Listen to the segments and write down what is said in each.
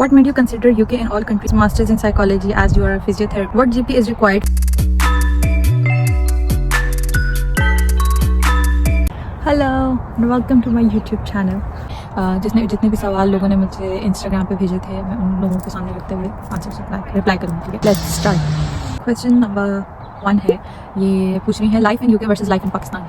What made you consider UK and all countries masters in psychology as you are a physiotherapist? What GP is required? Hello and welcome to my YouTube channel. जितने भी सवाल लोगों ने मुझे Instagram पे भेजे थे मैं उन लोगों के सामने रखते हुए आंसर रिप्लाई करूँगी. ठीक है, लेट्स स्टार्ट. क्वेश्चन नंबर 1 है, ये पूछ रही है life in UK versus life in Pakistan.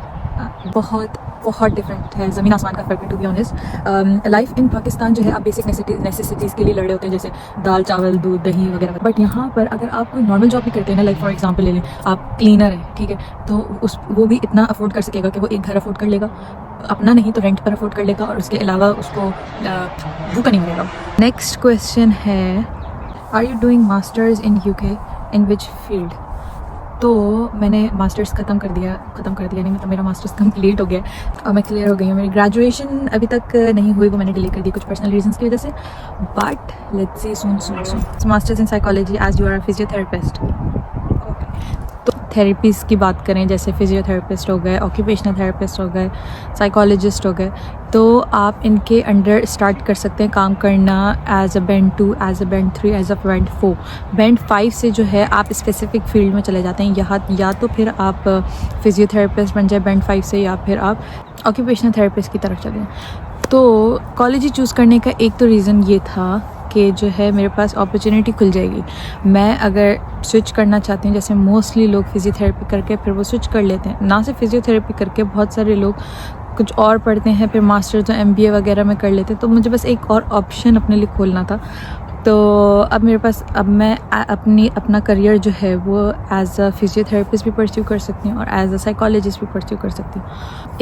बहुत डिफरेंट है, ज़मीन आसमान का फ़र्क है to be honest. Life in Pakistan जो है आप बेसिक नेसेसिटीज़ के लिए लड़ रहे होते हैं, जैसे दाल चावल दूध दही वगैरह. बट यहाँ पर अगर आप कोई नॉर्मल जॉब भी करते हैं ना, लाइक फॉर एग्जांपल ले लें आप क्लीनर हैं, ठीक है, तो वो भी इतना अफोर्ड कर सकेगा कि वो एक घर अफोर्ड कर लेगा, अपना नहीं तो रेंट पर अफोर्ड कर लेगा, और उसके अलावा उसको भूखा नहीं मरेगा. नेक्स्ट क्वेश्चन है, are you doing masters in UK, in which field? तो मैंने मास्टर्स ख़त्म कर दिया नहीं, मतलब मेरा मास्टर्स कंप्लीट हो गया और मैं क्लियर हो गई हूँ. मेरी ग्रेजुएशन अभी तक नहीं हुई, वो मैंने डिले कर दी कुछ पर्सनल रीजंस की वजह से. But let's see soon. Masters in psychology as you are a physiotherapist. तो थेरेपीज़ की बात करें, जैसे फिजियोथेरेपिस्ट हो गए, ऑक्यूपेशनल थेरेपिस्ट हो गए, साइकोलॉजिस्ट हो गए, तो आप इनके अंडर स्टार्ट कर सकते हैं काम करना as a band 2, as a band 3, as a band 4. Band 5 से जो है आप स्पेसिफिक फील्ड में चले जाते हैं. यहाँ या तो फिर आप फिजियोथेरेपिस्ट बन जाए बैंड 5 से, या फिर आप ऑक्यूपेशनल थेरेपिस्ट की तरफ चलें. तो कॉलेज ही चूज़ करने का एक तो रीज़न ये था कि जो है मेरे पास अपॉर्चुनिटी खुल जाएगी. मैं अगर स्विच करना चाहती हूँ, जैसे मोस्टली लोग फिजियोथेरेपी करके फिर वो स्विच कर लेते हैं, ना सिर्फ फिजियोथेरेपी करके बहुत सारे लोग कुछ और पढ़ते हैं, फिर मास्टर्स और MBA वगैरह में कर लेते हैं. तो मुझे बस एक और ऑप्शन अपने लिए खोलना था. तो अब मैं अपना करियर जो है वो एज अ फिजियोथेरेपिस्ट भी परस्यू कर सकती हूँ और एज अ साइकोलॉजिस्ट भी परस्यू कर सकती हूँ.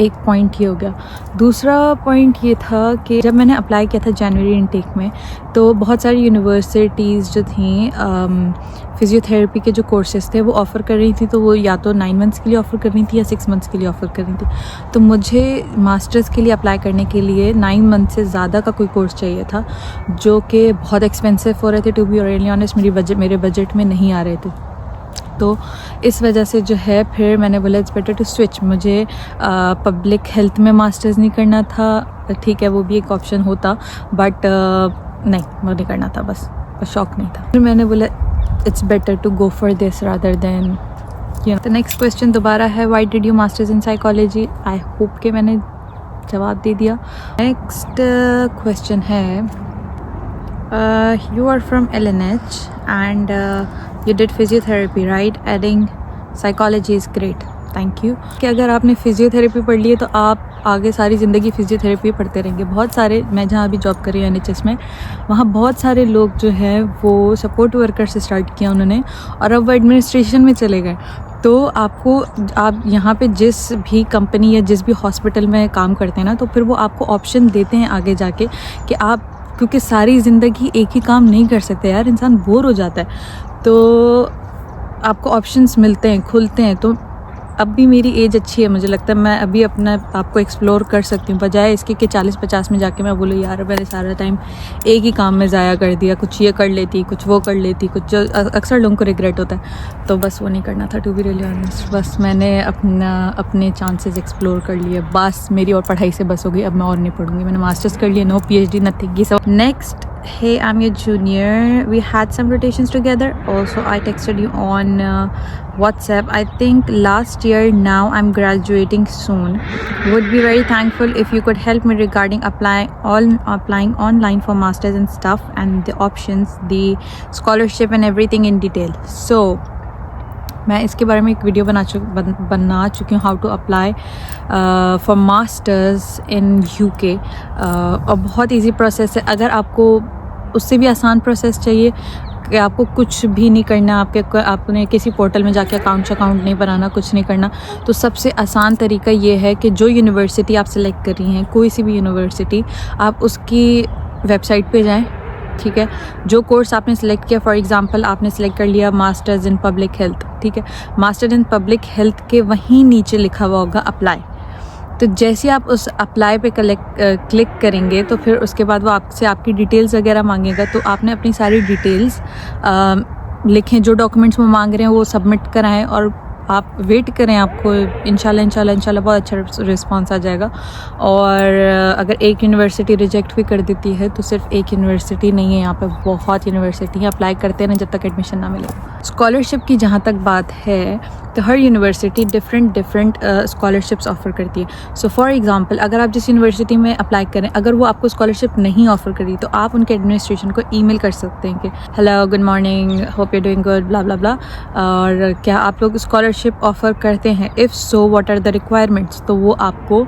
एक पॉइंट ये हो गया. दूसरा पॉइंट ये था कि जब मैंने अप्लाई किया था जनवरी इनटेक में, तो बहुत सारी यूनिवर्सिटीज़ जो थी फिजियोथेरेपी के जो कोर्सेज़ थे वो ऑफ़र कर रही थी. तो वो या तो 9 मंथ्स के लिए ऑफ़र कर रही थी या 6 मंथ्स के लिए ऑफ़र कर रही थी. तो मुझे मास्टर्स के लिए अप्लाई करने के लिए 9 मंथ से ज़्यादा का कोई कोर्स चाहिए था, जो कि बहुत एक्सपेंसिव हो रहे थे. टू बी रियली ऑनेस्ट मेरे बजट में नहीं आ रहे थे. तो इस वजह से जो है फिर मैंने बोला इट्स बेटर टू स्विच. मुझे पब्लिक हेल्थ में मास्टर्स नहीं करना था, ठीक है, वो भी एक ऑप्शन होता, बट नहीं, वो नहीं करना था, बस शौक नहीं था. फिर मैंने बोला it's better to go for this rather than you know. तो नेक्स्ट क्वेश्चन दोबारा है, why did you masters in psychology? I hope कि मैंने जवाब दे दिया. नेक्स्ट क्वेश्चन है, you are from LNH and you did physiotherapy, right? Adding psychology is great. Thank you. कि अगर आपने फिजियोथेरेपी पढ़ ली है तो आप आगे सारी ज़िंदगी फिजियोथेरेपी पढ़ते रहेंगे. बहुत सारे, मैं जहाँ अभी जॉब कर रही हूँ NHS में, वहाँ बहुत सारे लोग जो हैं वो सपोर्ट वर्कर से स्टार्ट किया उन्होंने और अब वो एडमिनिस्ट्रेशन में चले गए. तो आप यहाँ पे जिस भी कंपनी या जिस भी हॉस्पिटल में काम करते हैं ना, तो फिर वो आपको ऑप्शन देते हैं आगे जाके कि आप, क्योंकि सारी ज़िंदगी एक ही काम नहीं कर सकते यार, इंसान बोर हो जाता है, तो आपको ऑप्शंस मिलते हैं, खुलते हैं. तो अब भी मेरी एज अच्छी है, मुझे लगता है मैं अभी अपना आपको एक्सप्लोर कर सकती हूँ, बजाय इसके कि 40-50 में जाके मैं बोलूँ यार मैंने सारा टाइम एक ही काम में ज़ाया कर दिया, कुछ ये कर लेती, कुछ वो कर लेती, कुछ जो अक्सर लोगों को रिग्रेट होता है. तो बस वो नहीं करना था, टू बी रियली ऑनेस्ट. बस मैंने अपने चांसेस एक्सप्लोर कर लिए, बस मेरी और पढ़ाई से बस हो गई, अब मैं और नहीं पढ़ूँगी. मैंने मास्टर्स कर लिया, नो PhD नथिंग. ये सब. Next, hey, I'm your junior. We had some rotations together. Also, I texted you on WhatsApp. I think last year. Now I'm graduating soon. Would be very thankful if you could help me regarding applying online for masters and stuff, and the options, the scholarship and everything in detail. So, मैं इसके बारे में एक video बना चुकी हूँ, how to apply for masters in UK. और बहुत इजी प्रोसेस है. अगर आपको उससे भी आसान प्रोसेस चाहिए कि आपको कुछ भी नहीं करना, आपने किसी पोर्टल में जाके अकाउंट नहीं बनाना, कुछ नहीं करना, तो सबसे आसान तरीका ये है कि जो यूनिवर्सिटी आप सेलेक्ट कर रही हैं, कोई सी भी यूनिवर्सिटी, आप उसकी वेबसाइट पे जाएं. ठीक है, जो कोर्स आपने सेलेक्ट किया, फॉर एग्जांपल आपने सेलेक्ट कर लिया मास्टर्स इन पब्लिक हेल्थ, ठीक है, मास्टर इन पब्लिक हेल्थ के वहीं नीचे लिखा हुआ होगा अप्लाई. तो जैसे आप उस अप्लाई पे क्लिक करेंगे तो फिर उसके बाद वो आपसे आपकी डिटेल्स वगैरह मांगेगा. तो आपने अपनी सारी डिटेल्स लिखें, जो डॉक्यूमेंट्स वो मांग रहे हैं वो सबमिट कराएं, और आप वेट करें, आपको इंशाल्लाह बहुत अच्छा रिस्पांस आ जाएगा। और अगर एक यूनिवर्सिटी रिजेक्ट भी कर देती है तो सिर्फ एक यूनिवर्सिटी नहीं है, यहाँ पे बहुत यूनिवर्सिटी है, अप्लाई करते हैं जब तक एडमिशन ना मिले। स्कॉलरशिप की जहाँ तक बात है तो हर यूनिवर्सिटी डिफरेंट स्कॉलरशिप्स ऑफ़र करती है। सो फॉर एग्जांपल अगर आप जिस यूनिवर्सिटी में अप्लाई करें, अगर वो आपको स्कॉलरशिप नहीं ऑफ़र करी तो आप उनके एडमिनिस्ट्रेशन को ईमेल कर सकते हैं कि hello, good morning, hope you doing good, blah blah blah, और क्या आप लोग स्कॉलरशिप ऑफ़र करते हैं, if so what are the requirements. तो वो आपको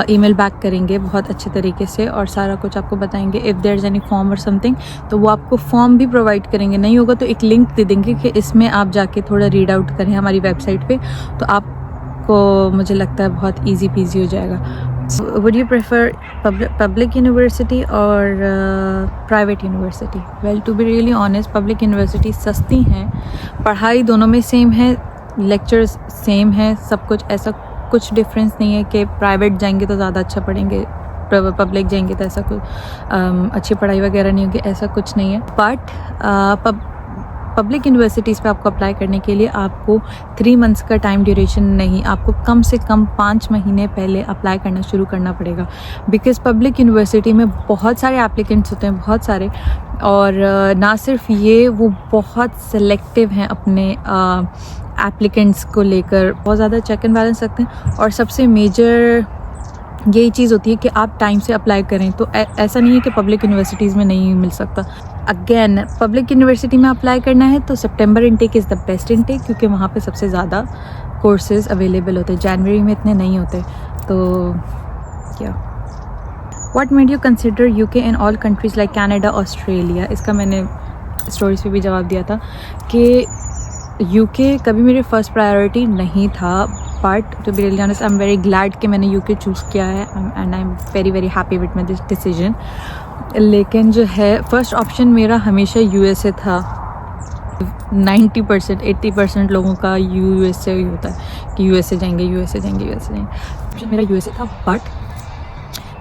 ईमेल बैक करेंगे बहुत अच्छे तरीके से और सारा कुछ आपको बताएंगे। If there is any form और समथिंग तो वो आपको फॉर्म भी प्रोवाइड करेंगे, नहीं होगा तो एक लिंक दे देंगे कि इसमें आप जाके थोड़ा रीड आउट करें हमारी वेबसाइट पे, तो आपको मुझे लगता है बहुत इजी पीजी हो जाएगा। Would you prefer public university और private university? Well, to be really honest, public university सस्ती हैं, पढ़ाई दोनों में सेम है, लेक्चर्स सेम है, सब कुछ, ऐसा कुछ डिफरेंस नहीं है कि प्राइवेट जाएंगे तो ज़्यादा अच्छा पढ़ेंगे, पब्लिक जाएंगे तो ऐसा कुछ अच्छी पढ़ाई वगैरह नहीं होगी, ऐसा कुछ नहीं है। बट पब्लिक यूनिवर्सिटीज़ पे आपको अप्लाई करने के लिए आपको 3 मंथ्स का टाइम ड्यूरेशन नहीं, आपको कम से कम 5 महीने पहले अप्लाई करना शुरू करना पड़ेगा। बिकॉज़ पब्लिक यूनिवर्सिटी में बहुत सारे एप्लीकेंट्स होते हैं, बहुत सारे, और ना सिर्फ ये, वो बहुत सेलेक्टिव हैं अपने एप्लीकेंट्स को लेकर, बहुत ज़्यादा चेक एंड बैलेंस रखते हैं। और सबसे मेजर यही चीज़ होती है कि आप टाइम से अप्लाई करें। तो ऐसा नहीं है कि पब्लिक यूनिवर्सिटीज़ में नहीं मिल सकता। अगेन, पब्लिक यूनिवर्सिटी में अप्लाई करना है तो सितंबर intake is the best intake, क्योंकि वहाँ पे सबसे ज़्यादा कोर्सेज अवेलेबल होते हैं, जनवरी में इतने नहीं होते। तो क्या what made you consider UK in all countries like Canada, Australia? इसका मैंने स्टोरीज पे भी जवाब दिया था कि यूके कभी मेरी फर्स्ट प्रायोरिटी नहीं था, but to be really honest I am very glad कि मैंने यूके चूज़ किया है and I am very happy with my this decision. लेकिन जो है फर्स्ट ऑप्शन मेरा हमेशा यूएसए था। 90% 80% लोगों का यूएसए ही होता है कि यूएसए जाएंगे। ऑप्शन मेरा यूएसए था, बट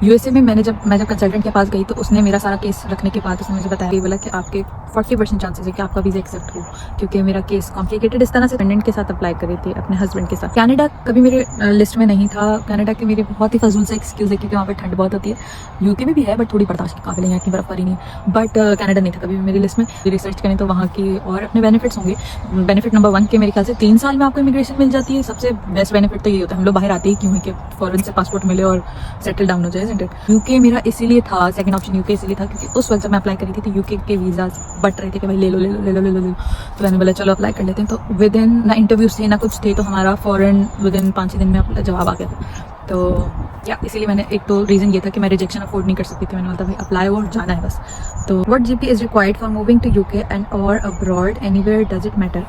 यूएसए में मैं जब कंसल्टेंट के पास गई तो उसने मेरा सारा केस रखने के बाद उसने मुझे बताया, बोला कि आपके 40% चांसेस है कि आपका वीज़ा एक्सेप्ट हो, क्योंकि मेरा केस कॉम्प्लिकेटेड इस तरह से पेंडेंट के साथ अप्लाई करे थे अपने हस्बैंड के साथ। कनाडा कभी मेरे लिस्ट में नहीं था। कनाडा के मेरे बहुत ही फजूल से एक्सक्यूज़ है क्योंकि वहाँ पर ठंड बहुत होती है। यूके में भी है बट थोड़ी बर्दाश्त के काबिल है, यहाँ की बर्फबारी नहीं है। बट कनाडा नहीं था कभी भी मेरी लिस्ट में। रिसर्च करें तो वहाँ की और अपने बेनिफिट्स होंगे। बेनिफिट नंबर 1 के मेरे ख्याल से 3 साल में आपको इमिग्रेशन मिल जाती है। सबसे बेस्ट बेनिफिट तो ये होता है, हम लोग बाहर आते ही क्यों है कि फॉरेन से पासपोर्ट मिले और सेटल डाउन हो जाए। यूके मेरा इसीलिए था, सेकंड ऑप्शन यूके इसीलिए था क्योंकि उस वक्त जब मैं अप्लाई करी थी तो यूके के वीज़ाज बट रहे थे कि भाई ले लो। तो मैंने बोला चलो अप्लाई कर लेते हैं। तो विद इन ना इंटरव्यूज थे ना कुछ थे, तो हमारा फ़ौरन विद इन 5-6 दिन में जवाब आ गया था। तो या इसीलिए मैंने, एक तो रीज़न ये था कि मैं रिजेक्शन अफोर्ड नहीं कर सकती थी। मैंने बोला भाई अप्लाई और जाना है बस। तो what GP is required for moving to UK and और abroad, anywhere, does it matter?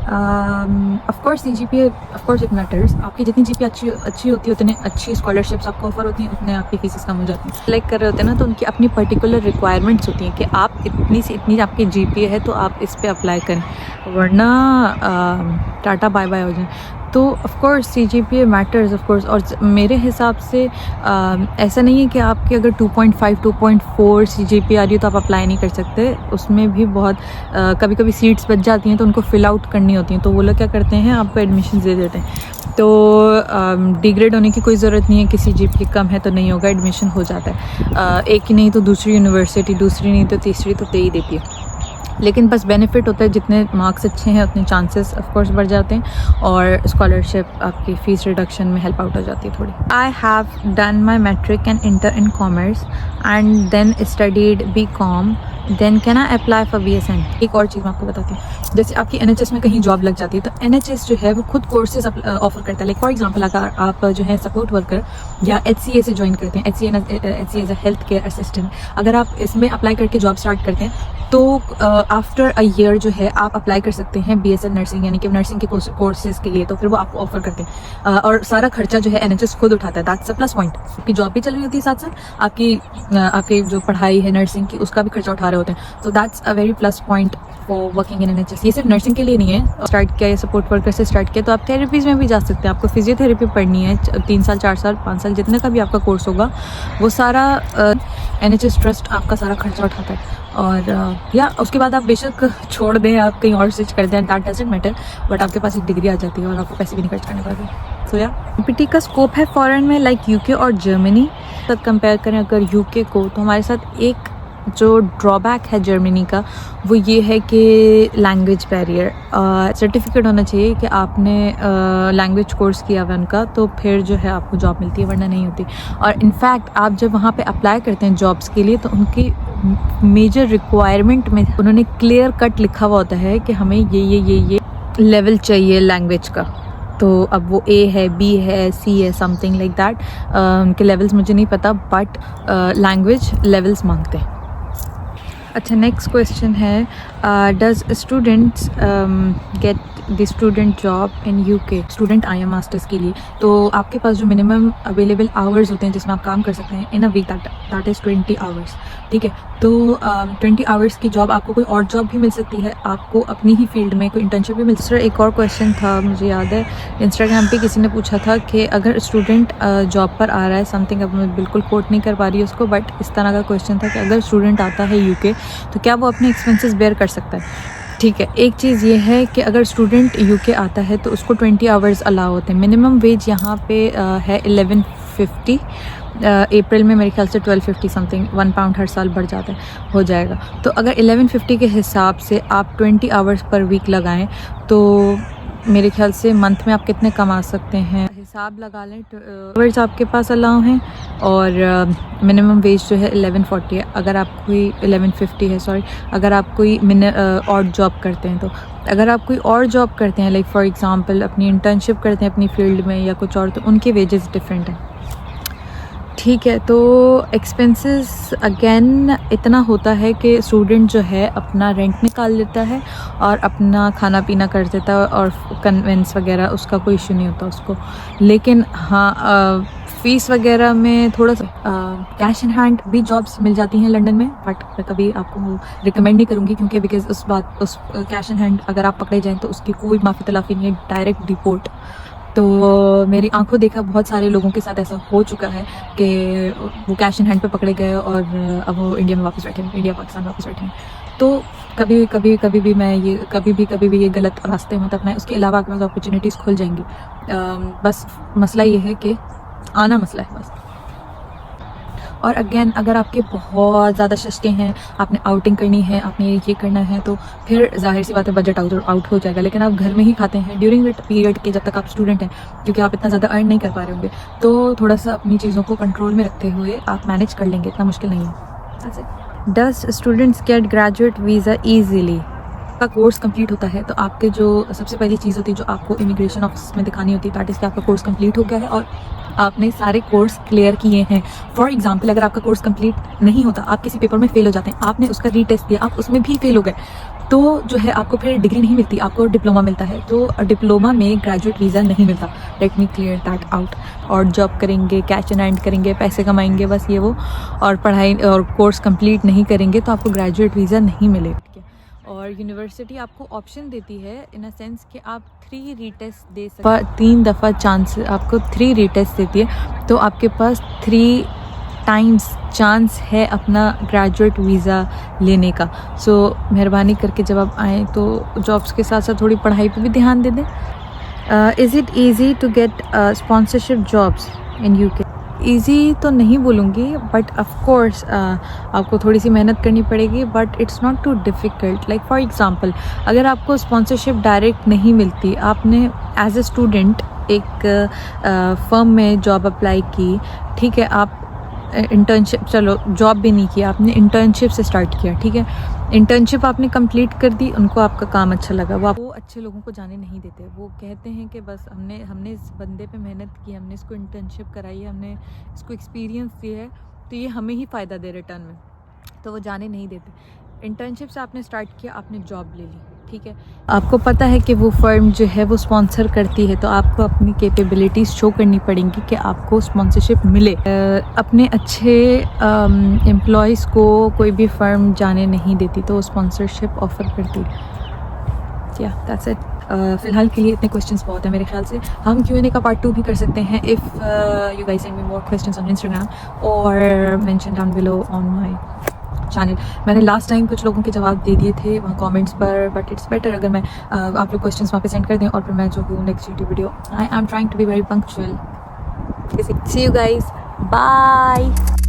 Of course CGPA, of course it matters. आपकी जितनी GPA अच्छी होती है उतनी अच्छी स्कॉलरशिप्स आपको ऑफर होती हैं, उतने आपकी फीसेस कम हो जाती हैं। सिलेक्ट कर रहे होते हैं ना तो उनकी अपनी पर्टिकुलर रिक्वायरमेंट्स होती हैं कि आप इतनी से इतनी आपकी GPA है तो आप इस पर अप्लाई करें, वरना टाटा बाय बाय हो जाए। तो of course CGPA matters of course. और मेरे हिसाब से ऐसा नहीं है कि आपके अगर 2.5 2.4 CGPA आ रही हो तो आप अप्लाई नहीं कर सकते। उसमें भी बहुत कभी कभी सीट्स बच जाती हैं तो उनको फिल आउट करनी होती हैं, तो वो लोग क्या करते हैं आपको एडमिशन दे देते हैं। तो डिग्रेड होने की कोई ज़रूरत नहीं है, किसी GPA कम है तो नहीं होगा, एडमिशन हो जाता है। एक ही नहीं तो दूसरी यूनिवर्सिटी, दूसरी नहीं तो तीसरी तो दे ही देती है। लेकिन बस बेनिफिट होता है, जितने मार्क्स अच्छे हैं उतने चांसेस ऑफ कोर्स बढ़ जाते हैं और स्कॉलरशिप आपकी फ़ीस रिडक्शन में हेल्प आउट हो जाती है थोड़ी। I have done my matric and inter in commerce and then studied BCom, then can I apply for BSN? एक और चीज़ मैं आपको बताती हूँ, जैसे आपकी NHS में कहीं जॉब लग जाती है तो NHS जो है वो खुद कोर्सेज ऑफर करता है। लाइक फॉर एग्जांपल अगर आप जो है सपोर्ट वर्कर या HCA से ज्वाइन करते हैं, HCA as a health care assistant, अगर आप इसमें अप्लाई करके जॉब स्टार्ट करते हैं तो आफ्टर अ ईयर जो है आप अप्लाई कर सकते हैं BSN नर्सिंग, यानी कि नर्सिंग के कोर्सेज के लिए। तो फिर वो आपको ऑफर करते हैं और सारा खर्चा जो है NHS खुद उठाता है। That's a plus point. आपकी जॉब भी चल रही होती है साथ साथ आपकी जो पढ़ाई है नर्सिंग की उसका भी खर्चा उठा रहे होते हैं। तो that's a very plus point for working in NHS। ये सिर्फ नर्सिंग के लिए नहीं है, स्टार्ट किया या सपोर्ट वर्कर से स्टार्ट किया तो आप थेरेपीज़ में भी जा सकते हैं। आपको फिजियोथेरेपी पढ़नी है 3 साल 4 साल 5 साल जितने का भी आपका कोर्स होगा, वो सारा NHS ट्रस्ट आपका सारा खर्चा उठाता है। और या उसके बाद आप बेशक छोड़ दें, आप कहीं और स्विच कर दें, दैट डजंट मैटर, बट आपके पास एक डिग्री आ जाती है और आपको पैसे भी नहीं खर्च करने पड़ते। सो या PPT का स्कोप है फॉरेन में, लाइक UK और जर्मनी तक कंपेयर करें अगर UK को, तो हमारे साथ एक जो ड्रॉबैक है जर्मनी का वो ये है कि लैंग्वेज बैरियर। सर्टिफिकेट होना चाहिए कि आपने लैंग्वेज कोर्स किया हुआ उनका, तो फिर जो है आपको जॉब मिलती है, वरना नहीं होती। और इनफैक्ट आप जब वहाँ पे अप्लाई करते हैं जॉब्स के लिए, तो उनकी मेजर रिक्वायरमेंट में उन्होंने क्लियर कट लिखा हुआ होता है कि हमें ये लेवल चाहिए लैंग्वेज का। तो अब वो A है, B है, C है, समथिंग लाइक दैट। उनके लेवल्स मुझे नहीं पता, बट लैंग्वेज लेवल्स मांगते हैं। अच्छा, नेक्स्ट क्वेश्चन है, does students get the student job in UK? Student आए हैं मास्टर्स के लिए, तो आपके पास जो मिनिमम अवेलेबल आवर्स होते हैं जिसमें आप काम कर सकते हैं in a week, that is 20 hours. ठीक है, तो 20 आवर्स की जॉब, आपको कोई और जॉब भी मिल सकती है, आपको अपनी ही फील्ड में कोई इंटर्नशिप भी मिल सकती है। एक और क्वेश्चन था, मुझे याद है इंस्टाग्राम पे किसी ने पूछा था कि अगर स्टूडेंट जॉब पर आ रहा है समथिंग, अब मैं बिल्कुल कोट नहीं कर पा रही उसको, बट इस तरह का क्वेश्चन था कि अगर स्टूडेंट आता है UK तो क्या वो अपने एक्सपेंसेस बेयर कर सकता है? ठीक है, एक चीज़ ये है कि अगर स्टूडेंट UK आता है तो उसको 20 आवर्स अलाउ होते हैं। मिनिमम वेज यहाँ पे है 1150, अप्रैल में मेरे ख्याल से 1250 समथिंग, 1 पाउंड हर साल बढ़ जाता है, हो जाएगा। तो अगर 1150 के हिसाब से आप 20 आवर्स पर वीक लगाएं तो मेरे ख्याल से मंथ में आप कितने कमा सकते हैं, हिसाब लगा लें। आवर्स आपके पास अलाउ हैं और मिनिमम वेज जो है 1140 है। अगर आप कोई 1150 है, सॉरी, अगर आप कोई और जॉब करते हैं, तो अगर आप कोई और जॉब करते हैं, लाइक फॉर एग्जांपल अपनी इंटर्नशिप करते हैं अपनी फील्ड में या कुछ और, तो उनके वेजेस डिफरेंट हैं। ठीक है, तो एक्सपेंसेस अगेन इतना होता है कि स्टूडेंट जो है अपना रेंट निकाल लेता है और अपना खाना पीना कर देता है और कन्वेंस वगैरह उसका कोई इशू नहीं होता उसको। लेकिन हाँ, फ़ीस वगैरह में थोड़ा सा कैश इन हैंड भी जॉब्स मिल जाती हैं लंदन में, बट मैं कभी आपको रिकमेंड नहीं करूँगी क्योंकि बिकॉज उस कैश इन हैंड अगर आप पकड़े जाएँ तो उसकी कोई माफ़ी तलाफ़ी नहीं है, डायरेक्ट डिपोर्ट। तो मेरी आंखों देखा बहुत सारे लोगों के साथ ऐसा हो चुका है कि वो कैश इन हैंड पे पकड़े गए और अब वो इंडिया में वापस बैठे हैं, इंडिया पाकिस्तान वापस बैठे हैं। तो कभी भी मैं ये कभी भी ये गलत रास्ते मत अपनाएं। उसके अलावा आपके पास अपॉर्चुनिटीज़ खुल जाएंगी। बस मसला ये है कि आना मसला है बस। और अगेन अगर आपके बहुत ज़्यादा शस्के हैं, आपने आउटिंग करनी है, आपने ये करना है, तो फिर जाहिर सी बात है बजट आउट हो जाएगा। लेकिन आप घर में ही खाते हैं ड्यूरिंग दैट पीरियड के, जब तक आप स्टूडेंट हैं, क्योंकि आप इतना ज़्यादा अर्न नहीं कर पा रहे होंगे, तो थोड़ा सा अपनी चीज़ों को कंट्रोल में रखते हुए आप मैनेज कर लेंगे, इतना मुश्किल नहीं है। Does students gate graduate visa easily? का कोर्स कंप्लीट होता है तो आपके जो सबसे पहली चीज़ होती है जो आपको इमिग्रेशन ऑफिस में दिखानी होती है, दैट इज़ कि आपका कोर्स कंप्लीट हो गया है और आपने सारे कोर्स क्लियर किए हैं। फॉर एग्जांपल अगर आपका कोर्स कंप्लीट नहीं होता, आप किसी पेपर में फेल हो जाते हैं, आपने उसका रीटेस्ट दिया, आप उसमें भी फेल हो गए, तो जो है आपको फिर डिग्री नहीं मिलती, आपको डिप्लोमा मिलता है। तो डिप्लोमा में ग्रेजुएट वीज़ा नहीं मिलता। Let me clear that out. और जॉब करेंगे, कैश इन हैंड करेंगे, पैसे कमाएंगे, बस ये वो, और पढ़ाई और कोर्स कंप्लीट नहीं करेंगे तो आपको ग्रेजुएट वीज़ा नहीं मिलेगा। और यूनिवर्सिटी आपको ऑप्शन देती है इन अ सेंस कि आप 3 रीटेस्ट दे सकते हैं, 3 दफ़ा चांस, आपको 3 रीटेस्ट देती है, तो आपके पास 3 टाइम्स चांस है अपना ग्रेजुएट वीज़ा लेने का। सो मेहरबानी करके जब आप आएँ तो जॉब्स के साथ साथ थोड़ी पढ़ाई पे भी ध्यान दे दें। Is it easy to get sponsorship jobs in UK? Easy तो नहीं बोलूँगी, बट ऑफ कोर्स आपको थोड़ी सी मेहनत करनी पड़ेगी, but it's not too difficult. Like for example अगर आपको स्पॉन्सरशिप डायरेक्ट नहीं मिलती, आपने एज ए स्टूडेंट एक फर्म में जॉब अप्लाई की, ठीक है, आप इंटर्नशिप, चलो जॉब भी नहीं किया, आपने इंटर्नशिप से स्टार्ट किया, ठीक है, इंटर्नशिप आपने कंप्लीट कर दी, उनको आपका काम अच्छा लगा, वो अच्छे लोगों को जाने नहीं देते। वो कहते हैं कि बस हमने इस बंदे पे मेहनत की, हमने इसको इंटर्नशिप कराई है, हमने इसको एक्सपीरियंस दिया है, तो ये हमें ही फ़ायदा दे रिटर्न में, तो वो जाने नहीं देते। इंटर्नशिप से आपने स्टार्ट किया, आपने जॉब ले ली, ठीक है, आपको पता है कि वो फर्म जो है वो स्पॉन्सर करती है, तो आपको अपनी कैपेबिलिटीज़ शो करनी पड़ेंगी कि आपको स्पॉन्सरशिप मिले। अपने अच्छे एम्प्लॉयज़ को कोई भी फर्म जाने नहीं देती, तो स्पॉन्सरशिप ऑफ़र करती। या दैट्स इट। फ़िलहाल के लिए इतने क्वेश्चंस बहुत हैं मेरे ख्याल से। हम Q&A का पार्ट 2 भी कर सकते हैं if you guys send me more questions on Instagram और mention down below on my channel. मैंने लास्ट टाइम कुछ लोगों के जवाब दे दिए थे वहाँ कमेंट्स पर, बट इट्स बेटर अगर मैं आप लोग क्वेश्चंस वहाँ पे सेंड कर दें और फिर मैं जो हूँ next YouTube video, I am trying to be very punctual. See you guys, bye.